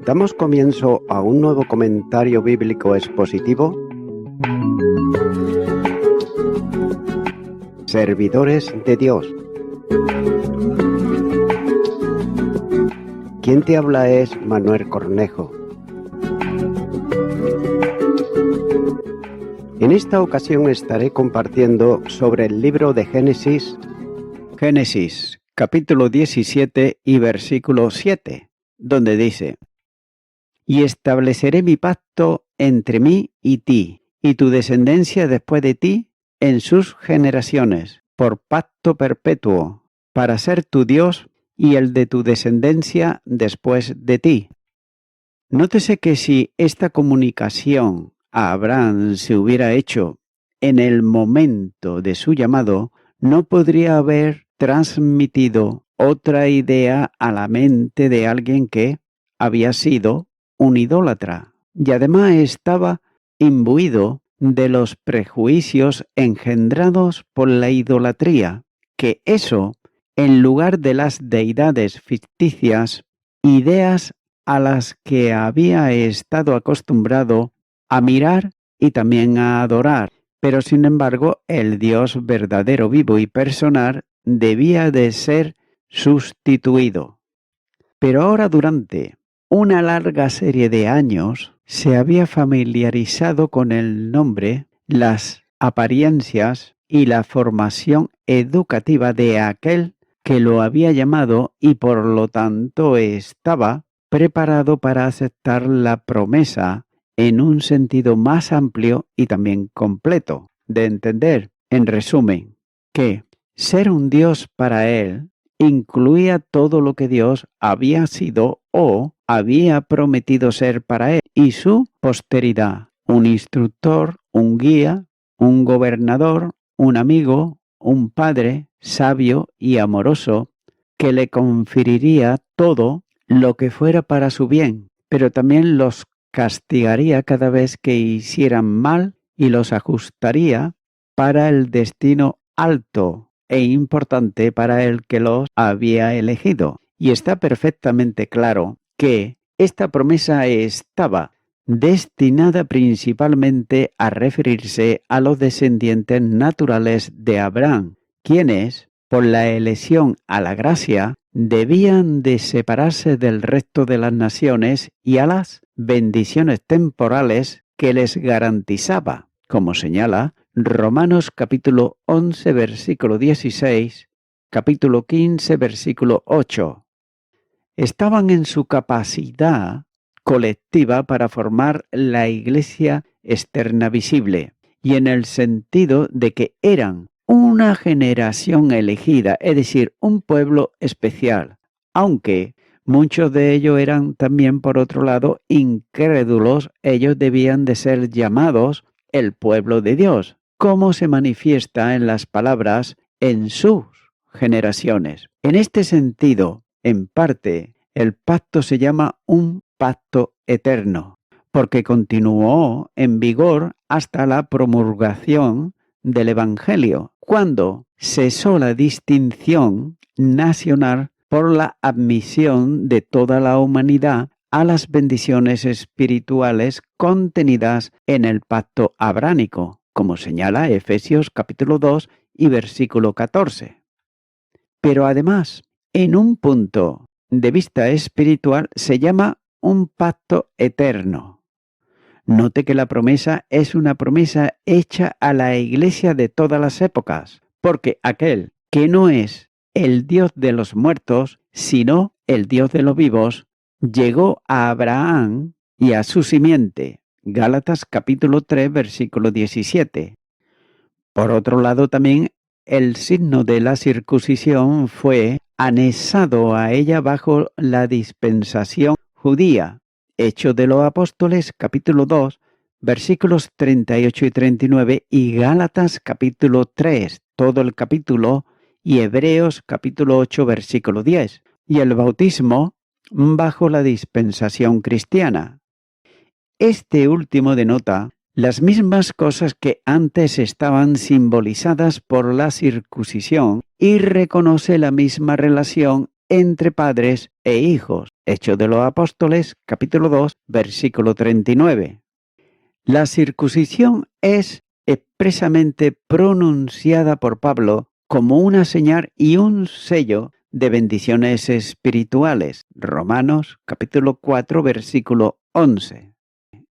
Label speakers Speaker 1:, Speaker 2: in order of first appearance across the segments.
Speaker 1: Damos comienzo a un nuevo comentario bíblico expositivo. Servidores de Dios. Quien te habla es Manuel Cornejo. En esta ocasión estaré compartiendo sobre el libro de Génesis, capítulo 17 y versículo 7, donde dice: Y estableceré mi pacto entre mí y ti, y tu descendencia después de ti, en sus generaciones, por pacto perpetuo, para ser tu Dios y el de tu descendencia después de ti. Nótese que si esta comunicación a Abraham se hubiera hecho en el momento de su llamado, no podría haber transmitido otra idea a la mente de alguien que había sido un idólatra, y además estaba imbuido de los prejuicios engendrados por la idolatría, que eso, en lugar de las deidades ficticias, ideas a las que había estado acostumbrado a mirar y también a adorar, pero sin embargo el Dios verdadero, vivo y personal debía de ser sustituido. Pero ahora durante una larga serie de años se había familiarizado con el nombre, las apariencias y la formación educativa de aquel que lo había llamado y por lo tanto estaba preparado para aceptar la promesa en un sentido más amplio y también completo de entender. En resumen, que ser un Dios para él incluía todo lo que Dios había sido o había prometido ser para él y su posteridad: un instructor, un guía, un gobernador, un amigo, un padre sabio y amoroso que le conferiría todo lo que fuera para su bien, pero también los castigaría cada vez que hicieran mal y los ajustaría para el destino alto e importante para el que los había elegido. Y está perfectamente claro que esta promesa estaba destinada principalmente a referirse a los descendientes naturales de Abraham, quienes, por la elección a la gracia, debían de separarse del resto de las naciones y a las bendiciones temporales que les garantizaba, como señala Romanos capítulo 11, versículo 16, capítulo 15, versículo 8. Estaban en su capacidad colectiva para formar la iglesia externa visible, y en el sentido de que eran una generación elegida, es decir, un pueblo especial, aunque muchos de ellos eran también, por otro lado, incrédulos. Ellos debían de ser llamados el pueblo de Dios, como se manifiesta en las palabras en sus generaciones. En este sentido, en parte, el pacto se llama un pacto eterno, porque continuó en vigor hasta la promulgación del Evangelio, cuando cesó la distinción nacional por la admisión de toda la humanidad a las bendiciones espirituales contenidas en el pacto abránico, como señala Efesios capítulo 2 y versículo 14. Pero además, en un punto de vista espiritual, se llama un pacto eterno. Note que la promesa es una promesa hecha a la iglesia de todas las épocas, porque aquel que no es el Dios de los muertos, sino el Dios de los vivos, llegó a Abraham y a su simiente. Gálatas capítulo 3, versículo 17. Por otro lado, también el signo de la circuncisión fue anexado a ella bajo la dispensación judía. Hechos de los Apóstoles, capítulo 2, versículos 38 y 39, y Gálatas, capítulo 3, todo el capítulo, y Hebreos, capítulo 8, versículo 10, y el bautismo bajo la dispensación cristiana. Este último denota las mismas cosas que antes estaban simbolizadas por la circuncisión y reconoce la misma relación entre padres e hijos. Hechos de los Apóstoles, capítulo 2, versículo 39. La circuncisión es expresamente pronunciada por Pablo como una señal y un sello de bendiciones espirituales. Romanos, capítulo 4, versículo 11.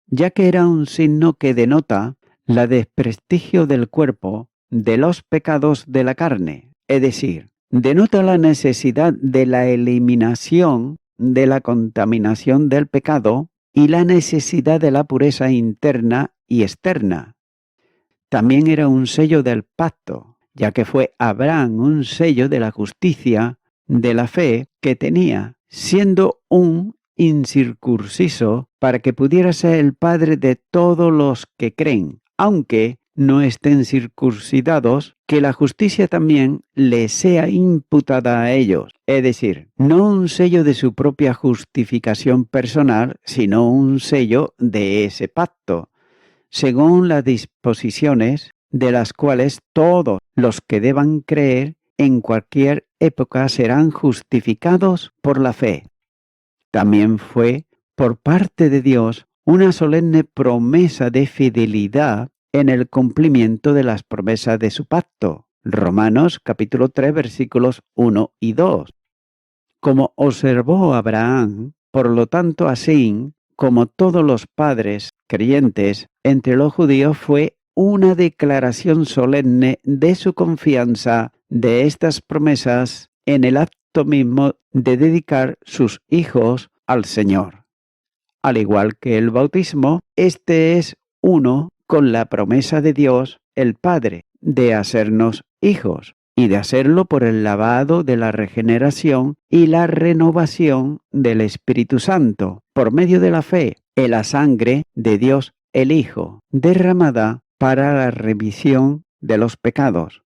Speaker 1: Ya que era un signo que denota la desprestigio del cuerpo de los pecados de la carne, es decir, denota la necesidad de la eliminación de la contaminación del pecado y la necesidad de la pureza interna y externa. También era un sello del pacto, ya que fue Abraham un sello de la justicia, de la fe que tenía, siendo un incircunciso para que pudiera ser el padre de todos los que creen, aunque no estén circuncidados, que la justicia también le sea imputada a ellos. Es decir, no un sello de su propia justificación personal, sino un sello de ese pacto, según las disposiciones de las cuales todos los que deban creer en cualquier época serán justificados por la fe. También fue, por parte de Dios, una solemne promesa de fidelidad en el cumplimiento de las promesas de su pacto. Romanos capítulo 3 versículos 1 y 2. Como observó Abraham, por lo tanto así como todos los padres creyentes entre los judíos fue una declaración solemne de su confianza de estas promesas en el acto mismo de dedicar sus hijos al Señor. Al igual que el bautismo, este es uno con la promesa de Dios, el Padre, de hacernos hijos y de hacerlo por el lavado de la regeneración y la renovación del Espíritu Santo, por medio de la fe en la sangre de Dios el Hijo, derramada para la remisión de los pecados.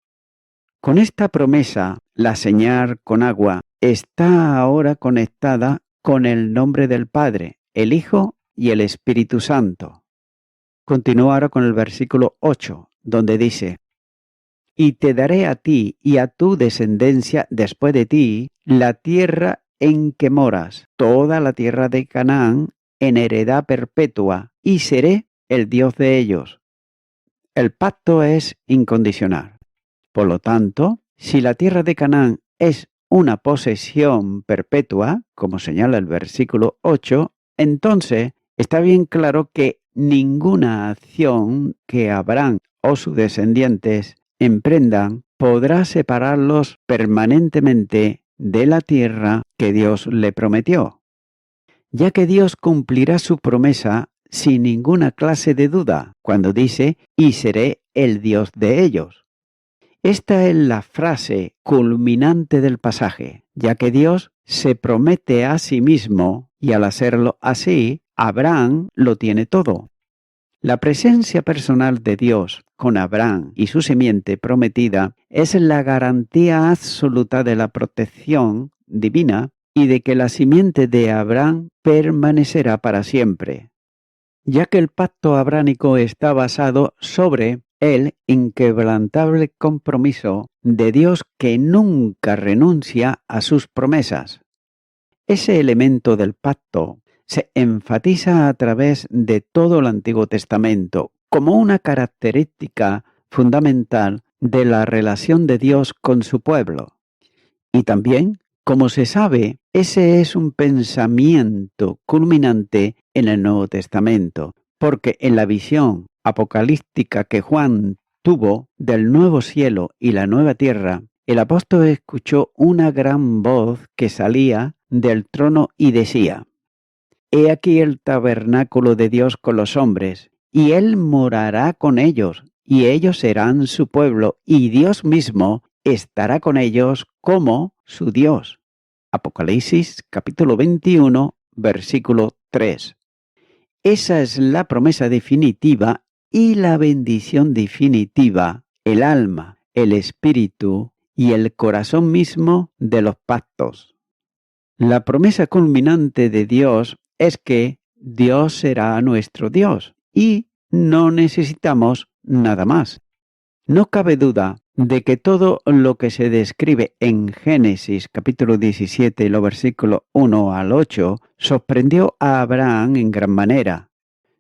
Speaker 1: Con esta promesa, la señal con agua está ahora conectada con el nombre del Padre, el Hijo y el Espíritu Santo. Continúa ahora con el versículo 8, donde dice: y te daré a ti y a tu descendencia después de ti la tierra en que moras, toda la tierra de Canaán, en heredad perpetua, y seré el Dios de ellos. El pacto es incondicional. Por lo tanto, si la tierra de Canaán es una posesión perpetua, como señala el versículo 8, entonces está bien claro que ninguna acción que Abraham o sus descendientes emprendan podrá separarlos permanentemente de la tierra que Dios le prometió, ya que Dios cumplirá su promesa sin ninguna clase de duda cuando dice: y seré el Dios de ellos. Esta es la frase culminante del pasaje, ya que Dios se promete a sí mismo y al hacerlo así, Abraham lo tiene todo. La presencia personal de Dios con Abraham y su simiente prometida es la garantía absoluta de la protección divina y de que la simiente de Abraham permanecerá para siempre, ya que el pacto abránico está basado sobre el inquebrantable compromiso de Dios que nunca renuncia a sus promesas. Ese elemento del pacto se enfatiza a través de todo el Antiguo Testamento como una característica fundamental de la relación de Dios con su pueblo. Y también, como se sabe, ese es un pensamiento culminante en el Nuevo Testamento, porque en la visión apocalíptica que Juan tuvo del nuevo cielo y la nueva tierra, el apóstol escuchó una gran voz que salía del trono y decía: He aquí el tabernáculo de Dios con los hombres, y Él morará con ellos, y ellos serán su pueblo, y Dios mismo estará con ellos como su Dios. Apocalipsis capítulo 21, versículo 3. Esa es la promesa definitiva y la bendición definitiva, el alma, el espíritu y el corazón mismo de los pactos. La promesa culminante de Dios es que Dios será nuestro Dios y no necesitamos nada más. No cabe duda de que todo lo que se describe en Génesis capítulo 17, los versículos 1 al 8, sorprendió a Abraham en gran manera.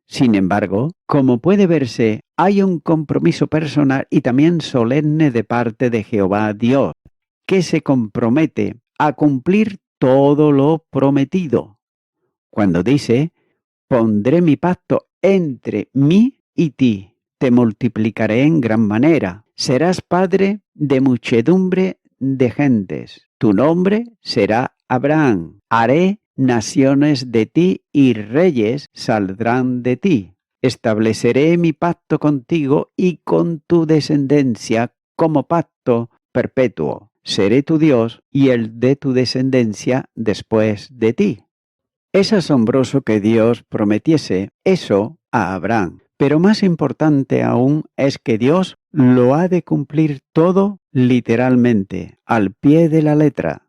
Speaker 1: Sin embargo, como puede verse, hay un compromiso personal y también solemne de parte de Jehová Dios, que se compromete a cumplir todo lo prometido. Cuando dice, pondré mi pacto entre mí y ti, te multiplicaré en gran manera, serás padre de muchedumbre de gentes, tu nombre será Abraham, haré naciones de ti y reyes saldrán de ti. Estableceré mi pacto contigo y con tu descendencia como pacto perpetuo. Seré tu Dios y el de tu descendencia después de ti. Es asombroso que Dios prometiese eso a Abraham, pero más importante aún es que Dios lo ha de cumplir todo literalmente, al pie de la letra.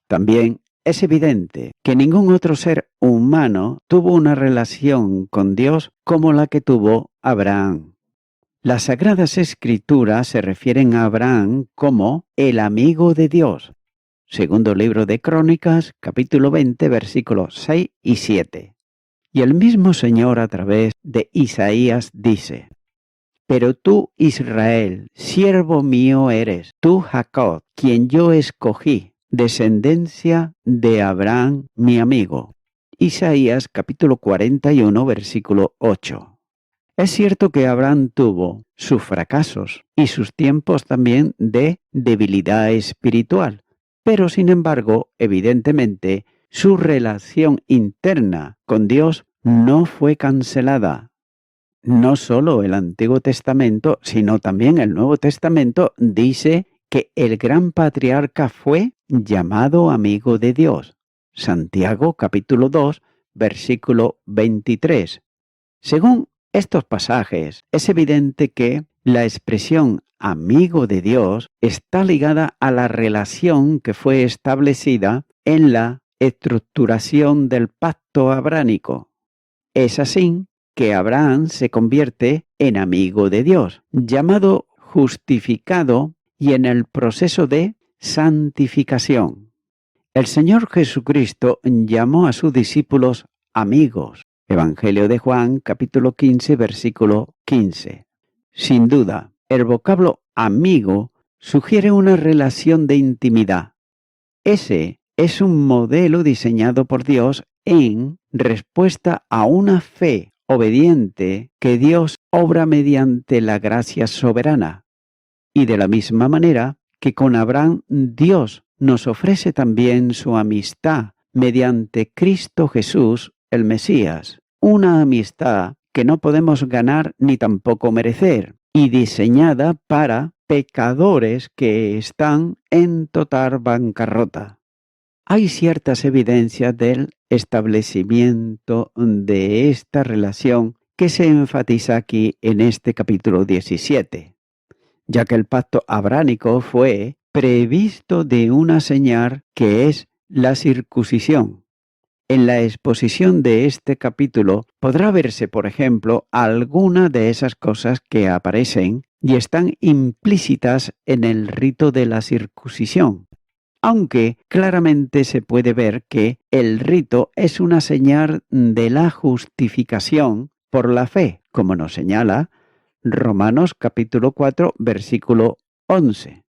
Speaker 1: También es evidente que ningún otro ser humano tuvo una relación con Dios como la que tuvo Abraham. Las Sagradas Escrituras se refieren a Abraham como el amigo de Dios. Segundo libro de Crónicas, capítulo 20, versículos 6 y 7. Y el mismo Señor a través de Isaías dice, pero tú, Israel, siervo mío eres, tú, Jacob, quien yo escogí, descendencia de Abraham, mi amigo. Isaías capítulo 41, versículo 8. Es cierto que Abraham tuvo sus fracasos y sus tiempos también de debilidad espiritual, pero sin embargo, evidentemente, su relación interna con Dios no fue cancelada. No solo el Antiguo Testamento, sino también el Nuevo Testamento dice que el gran patriarca fue llamado amigo de Dios. Santiago capítulo 2, versículo 23. Según estos pasajes, es evidente que la expresión amigo de Dios está ligada a la relación que fue establecida en la estructuración del pacto abránico. Es así que Abraham se convierte en amigo de Dios, llamado justificado y en el proceso de santificación. El Señor Jesucristo llamó a sus discípulos amigos. Evangelio de Juan, capítulo 15, versículo 15. Sin duda, el vocablo amigo sugiere una relación de intimidad. Ese es un modelo diseñado por Dios en respuesta a una fe obediente que Dios obra mediante la gracia soberana. Y de la misma manera que con Abraham Dios nos ofrece también su amistad mediante Cristo Jesús, el Mesías. Una amistad que no podemos ganar ni tampoco merecer, y diseñada para pecadores que están en total bancarrota. Hay ciertas evidencias del establecimiento de esta relación que se enfatiza aquí en este capítulo 17, ya que el pacto abránico fue previsto de una señal que es la circuncisión. En la exposición de este capítulo podrá verse, por ejemplo, alguna de esas cosas que aparecen y están implícitas en el rito de la circuncisión, aunque claramente se puede ver que el rito es una señal de la justificación por la fe, como nos señala Romanos capítulo 4, versículo 11,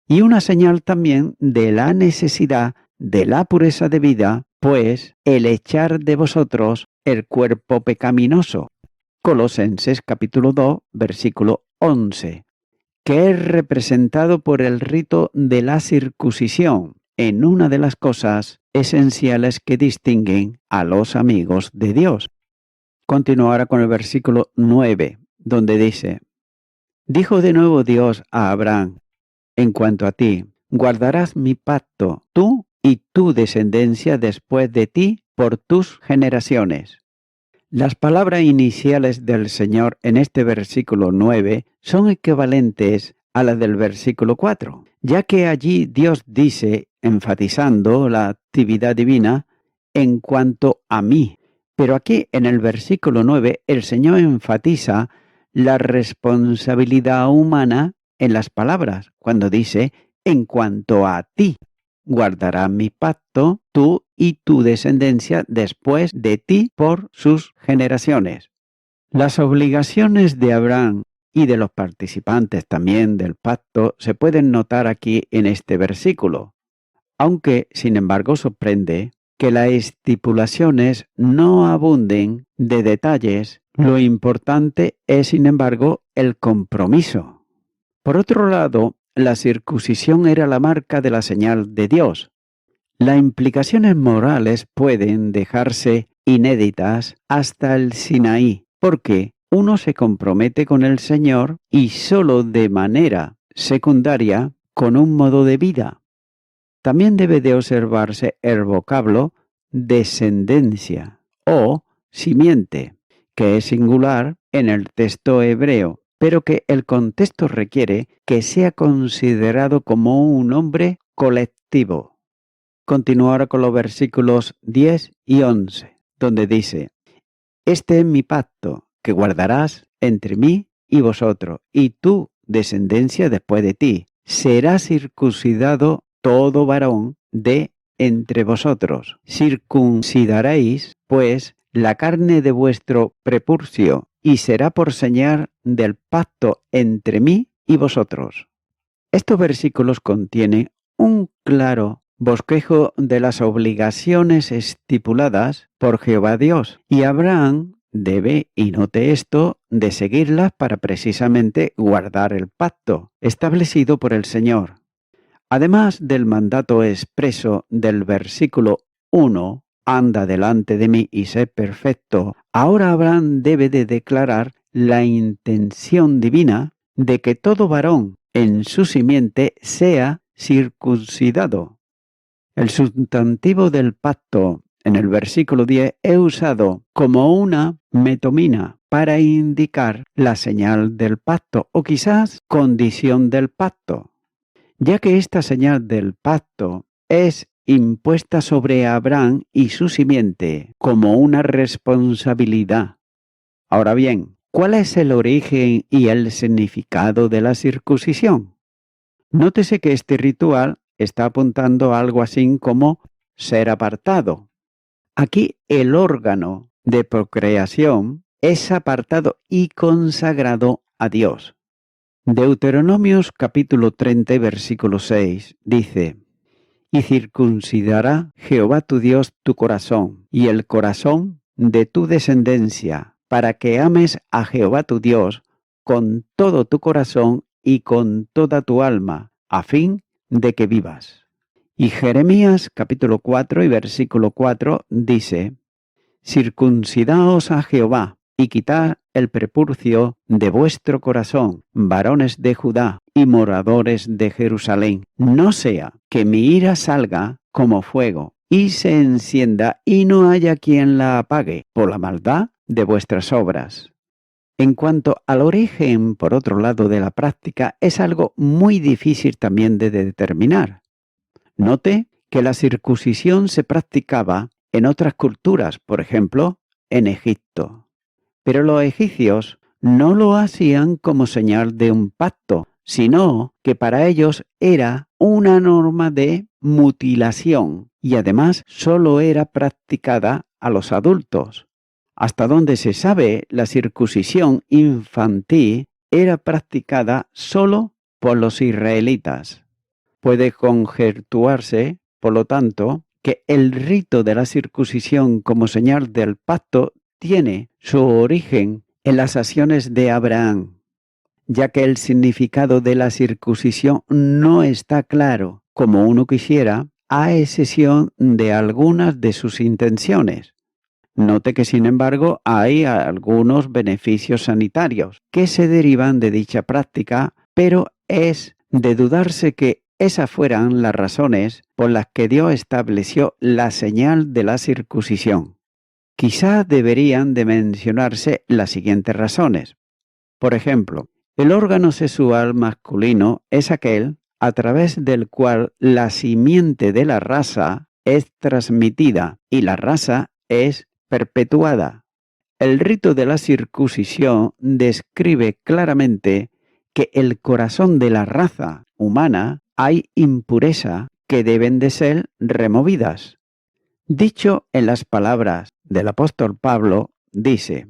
Speaker 1: y una señal también de la necesidad de la pureza de vida, pues el echar de vosotros el cuerpo pecaminoso. Colosenses capítulo 2, versículo 11, que es representado por el rito de la circuncisión en una de las cosas esenciales que distinguen a los amigos de Dios. Continuará con el versículo 9, donde dice, dijo de nuevo Dios a Abraham, en cuanto a ti, guardarás mi pacto, tú y tu descendencia después de ti por tus generaciones. Las palabras iniciales del Señor en este versículo 9 son equivalentes a las del versículo 4, ya que allí Dios dice, enfatizando la actividad divina, en cuanto a mí. Pero aquí en el versículo 9 el Señor enfatiza la responsabilidad humana en las palabras, cuando dice, en cuanto a ti, guardarás mi pacto, tú y tu descendencia después de ti por sus generaciones. Las obligaciones de Abraham y de los participantes también del pacto se pueden notar aquí en este versículo, aunque, sin embargo, sorprende que las estipulaciones no abunden de detalles. Lo importante es, sin embargo, el compromiso. Por otro lado, la circuncisión era la marca de la señal de Dios. Las implicaciones morales pueden dejarse inéditas hasta el Sinaí, porque uno se compromete con el Señor y solo de manera secundaria con un modo de vida. También debe de observarse el vocablo descendencia o simiente, que es singular en el texto hebreo, pero que el contexto requiere que sea considerado como un nombre colectivo. Continúo ahora con los versículos 10 y 11, donde dice, este es mi pacto que guardarás entre mí y vosotros, y tu descendencia después de ti. Será circuncidado todo varón de entre vosotros. Circuncidaréis, pues, la carne de vuestro prepurcio, y será por señal del pacto entre mí y vosotros. Estos versículos contienen un claro bosquejo de las obligaciones estipuladas por Jehová Dios, y Abraham debe, y note esto, de seguirlas para precisamente guardar el pacto establecido por el Señor. Además del mandato expreso del versículo 1, anda delante de mí y sé perfecto, ahora Abraham debe de declarar la intención divina de que todo varón en su simiente sea circuncidado. El sustantivo del pacto en el versículo 10 es usado como una metomina para indicar la señal del pacto o quizás condición del pacto, ya que esta señal del pacto es impuesta sobre Abraham y su simiente como una responsabilidad. Ahora bien, ¿cuál es el origen y el significado de la circuncisión? Nótese que este ritual está apuntando a algo así como ser apartado. Aquí el órgano de procreación es apartado y consagrado a Dios. Deuteronomios capítulo 30 versículo 6 dice, y circuncidará Jehová tu Dios tu corazón y el corazón de tu descendencia, para que ames a Jehová tu Dios con todo tu corazón y con toda tu alma, a fin de que vivas. Y Jeremías capítulo 4 y versículo 4 dice, circuncidaos a Jehová y quitad el prepurcio de vuestro corazón, varones de Judá y moradores de Jerusalén, no sea que mi ira salga como fuego y se encienda y no haya quien la apague por la maldad de vuestras obras. En cuanto al origen, por otro lado, de la práctica, es algo muy difícil también de determinar. Note que la circuncisión se practicaba en otras culturas, por ejemplo, en Egipto. Pero los egipcios no lo hacían como señal de un pacto, sino que para ellos era una norma de mutilación y además solo era practicada a los adultos. Hasta donde se sabe, la circuncisión infantil era practicada solo por los israelitas. Puede conjeturarse, por lo tanto, que el rito de la circuncisión como señal del pacto tiene su origen en las acciones de Abraham, ya que el significado de la circuncisión no está claro, como uno quisiera, a excepción de algunas de sus intenciones. Note que, sin embargo, hay algunos beneficios sanitarios que se derivan de dicha práctica, pero es de dudarse que esas fueran las razones por las que Dios estableció la señal de la circuncisión. Quizá deberían de mencionarse las siguientes razones. Por ejemplo, el órgano sexual masculino es aquel a través del cual la simiente de la raza es transmitida y la raza es perpetuada. El rito de la circuncisión describe claramente que el corazón de la raza humana hay impureza que deben de ser removidas. Dicho en las palabras del apóstol Pablo, dice: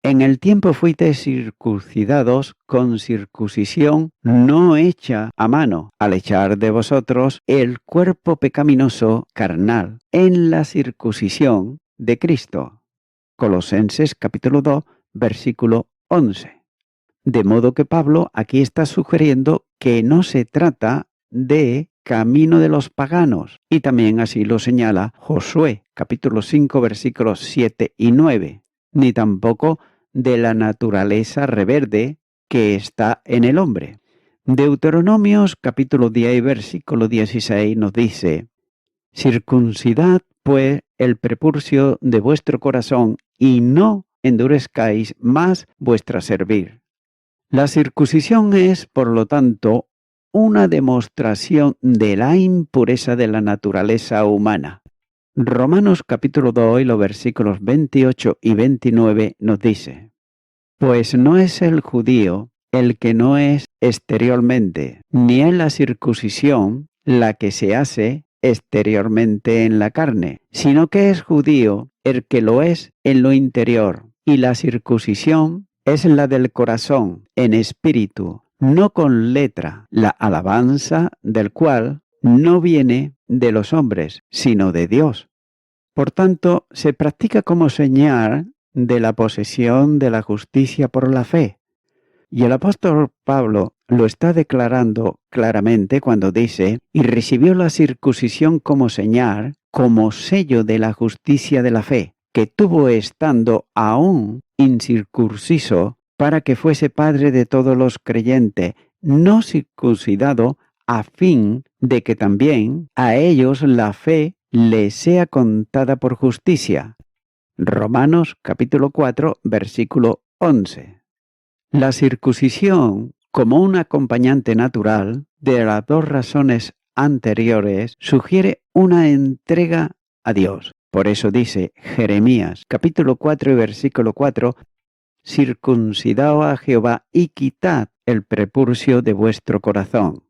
Speaker 1: en el tiempo fuisteis circuncidados con circuncisión no hecha a mano, al echar de vosotros el cuerpo pecaminoso carnal en la circuncisión de Cristo. Colosenses capítulo 2, versículo 11. De modo que Pablo aquí está sugiriendo que no se trata de camino de los paganos, y también así lo señala Josué capítulo 5, versículos 7 y 9, ni tampoco de la naturaleza reverde que está en el hombre. Deuteronomios capítulo 10 versículo 16 nos dice: circuncidad pues el prepucio de vuestro corazón y no endurezcáis más vuestra servir. La circuncisión es, por lo tanto, una demostración de la impureza de la naturaleza humana. Romanos capítulo 2 y los versículos 28 y 29 nos dice: pues no es el judío el que no es exteriormente, ni es la circuncisión la que se hace exteriormente en la carne, sino que es judío el que lo es en lo interior, y la circuncisión es la del corazón, en espíritu, no con letra, la alabanza del cual no viene de los hombres, sino de Dios. Por tanto, se practica como señal de la posesión de la justicia por la fe. Y el apóstol Pablo lo está declarando claramente cuando dice: y recibió la circuncisión como señal, como sello de la justicia de la fe, que tuvo estando aún incircunciso, para que fuese padre de todos los creyentes, no circuncidado, a fin de que también a ellos la fe les sea contada por justicia. Romanos capítulo 4, versículo 11. La circuncisión, como un acompañante natural de las dos razones anteriores, sugiere una entrega a Dios. Por eso dice Jeremías capítulo 4 y versículo 4: circuncidaos a Jehová y quitad el prepucio de vuestro corazón.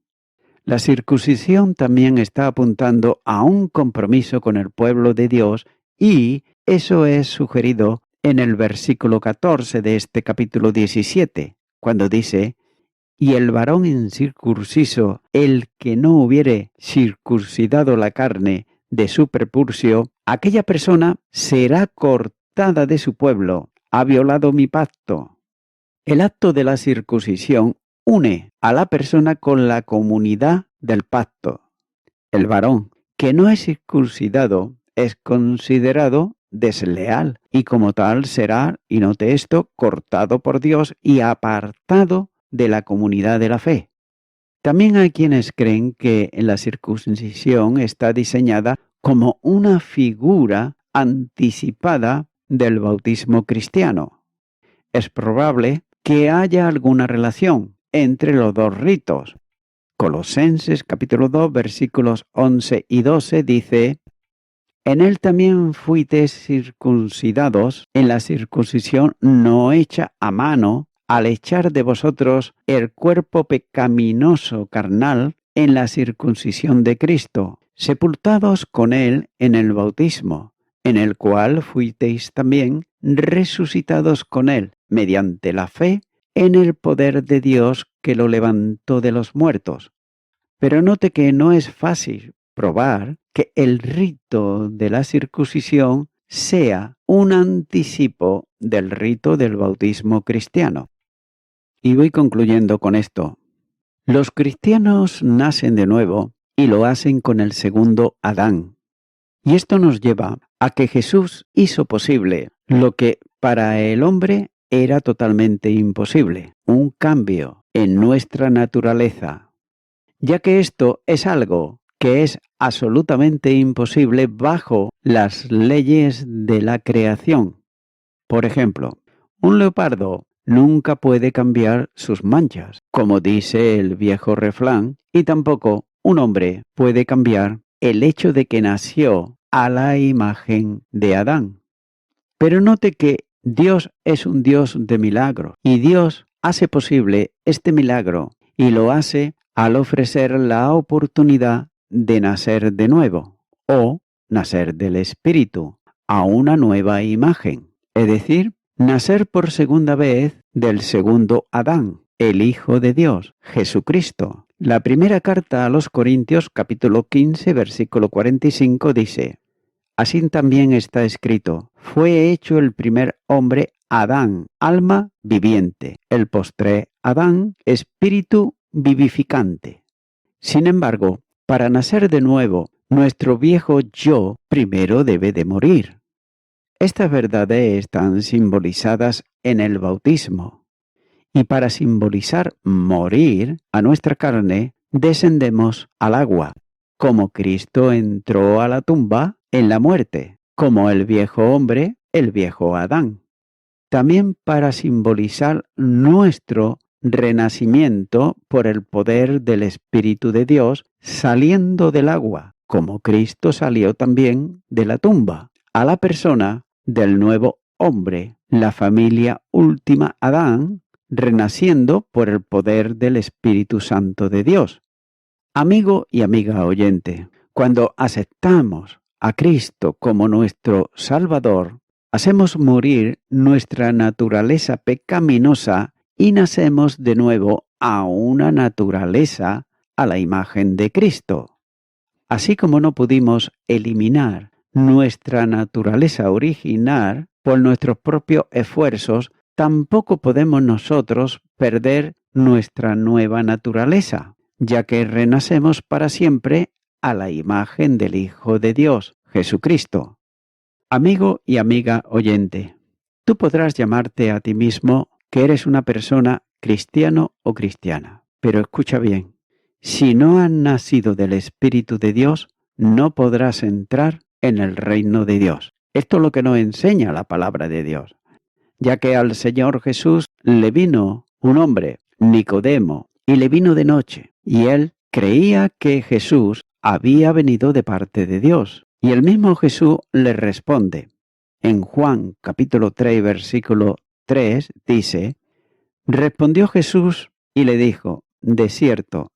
Speaker 1: La circuncisión también está apuntando a un compromiso con el pueblo de Dios, y eso es sugerido en el versículo 14 de este capítulo 17, cuando dice: y el varón incircunciso, el que no hubiere circuncidado la carne de su prepucio, aquella persona será cortada de su pueblo, ha violado mi pacto. El acto de la circuncisión une a la persona con la comunidad del pacto. El varón que no es circuncidado es considerado desleal y como tal será, y note esto, cortado por Dios y apartado de la comunidad de la fe. También hay quienes creen que la circuncisión está diseñada como una figura anticipada del bautismo cristiano. Es probable que haya alguna relación entre los dos ritos. Colosenses capítulo 2 versículos 11 y 12 dice: en él también fuisteis circuncidados en la circuncisión no hecha a mano, al echar de vosotros el cuerpo pecaminoso carnal en la circuncisión de Cristo, sepultados con él en el bautismo, en el cual fuisteis también resucitados con él, mediante la fe en el poder de Dios que lo levantó de los muertos. Pero note que no es fácil probar que el rito de la circuncisión sea un anticipo del rito del bautismo cristiano. Y voy concluyendo con esto. Los cristianos nacen de nuevo y lo hacen con el segundo Adán. Y esto nos lleva a que Jesús hizo posible lo que para el hombre era totalmente imposible: un cambio en nuestra naturaleza, ya que esto es algo que es absolutamente imposible bajo las leyes de la creación. Por ejemplo, un leopardo nunca puede cambiar sus manchas, como dice el viejo refrán, y tampoco un hombre puede cambiar el hecho de que nació a la imagen de Adán. Pero note que Dios es un Dios de milagros, y Dios hace posible este milagro y lo hace al ofrecer la oportunidad de nacer de nuevo o nacer del Espíritu a una nueva imagen, es decir, nacer por segunda vez del segundo Adán, el Hijo de Dios, Jesucristo. La primera carta a los Corintios, capítulo 15, versículo 45, dice: Así también está escrito: fue hecho el primer hombre Adán, alma viviente; el postre Adán, espíritu vivificante. Sin embargo, para nacer de nuevo, nuestro viejo yo primero debe de morir. Estas verdades están simbolizadas en el bautismo. Y para simbolizar morir a nuestra carne, descendemos al agua, como Cristo entró a la tumba en la muerte, como el viejo hombre, el viejo Adán. También para simbolizar nuestro renacimiento por el poder del Espíritu de Dios saliendo del agua, como Cristo salió también de la tumba, a la persona del nuevo hombre, la familia última Adán, renaciendo por el poder del Espíritu Santo de Dios. Amigo y amiga oyente, cuando aceptamos a Cristo como nuestro Salvador, hacemos morir nuestra naturaleza pecaminosa y nacemos de nuevo a una naturaleza a la imagen de Cristo. Así como no pudimos eliminar nuestra naturaleza original por nuestros propios esfuerzos, tampoco podemos nosotros perder nuestra nueva naturaleza, ya que renacemos para siempre a la imagen del Hijo de Dios, Jesucristo. Amigo y amiga oyente, tú podrás llamarte a ti mismo que eres una persona cristiano o cristiana, pero escucha bien, si no has nacido del Espíritu de Dios, no podrás entrar en el reino de Dios. Esto es lo que nos enseña la palabra de Dios, ya que al Señor Jesús le vino un hombre, Nicodemo, y le vino de noche, y él creía que Jesús había venido de parte de Dios. Y el mismo Jesús le responde. En Juan capítulo 3, versículo 3 dice: respondió Jesús y le dijo: de cierto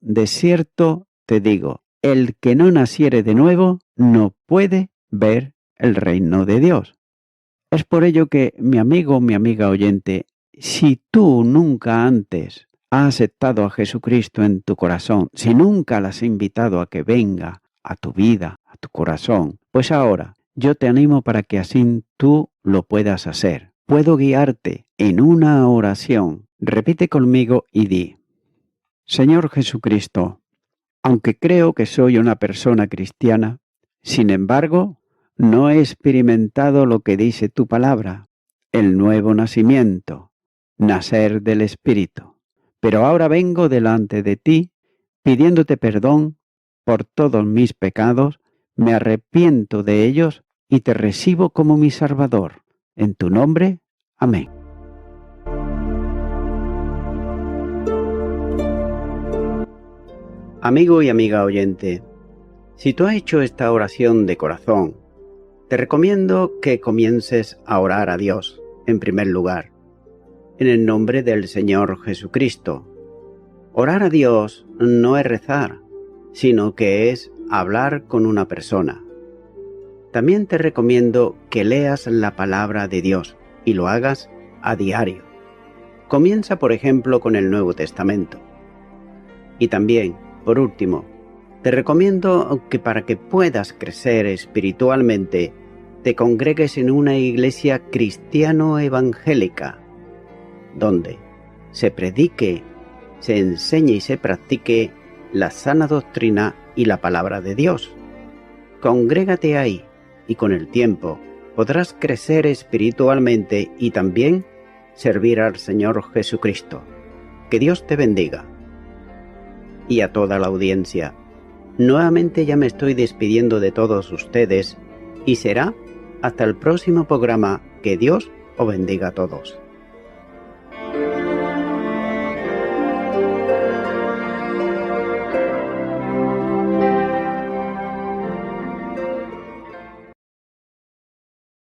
Speaker 1: te digo, el que no naciere de nuevo no puede ver el reino de Dios. Es por ello que, mi amigo, mi amiga oyente, si tú nunca antes has aceptado a Jesucristo en tu corazón, si nunca le has invitado a que venga a tu vida, a tu corazón, pues ahora yo te animo para que así tú lo puedas hacer. Puedo guiarte en una oración. Repite conmigo y di: Señor Jesucristo, aunque creo que soy una persona cristiana, sin embargo, no he experimentado lo que dice tu palabra, el nuevo nacimiento, nacer del Espíritu. Pero ahora vengo delante de ti, pidiéndote perdón por todos mis pecados, me arrepiento de ellos y te recibo como mi Salvador. En tu nombre, amén. Amigo y amiga oyente, si tú has hecho esta oración de corazón, te recomiendo que comiences a orar a Dios, en primer lugar, en el nombre del Señor Jesucristo. Orar a Dios no es rezar, sino que es hablar con una persona. También te recomiendo que leas la palabra de Dios y lo hagas a diario. Comienza, por ejemplo, con el Nuevo Testamento. Y también, por último, te recomiendo que para que puedas crecer espiritualmente, te congregues en una iglesia cristiano-evangélica, donde se predique, se enseñe y se practique la sana doctrina y la palabra de Dios. Congrégate ahí y con el tiempo podrás crecer espiritualmente y también servir al Señor Jesucristo. Que Dios te bendiga. Y a toda la audiencia, nuevamente ya me estoy despidiendo de todos ustedes y será hasta el próximo programa. Que Dios os bendiga a todos.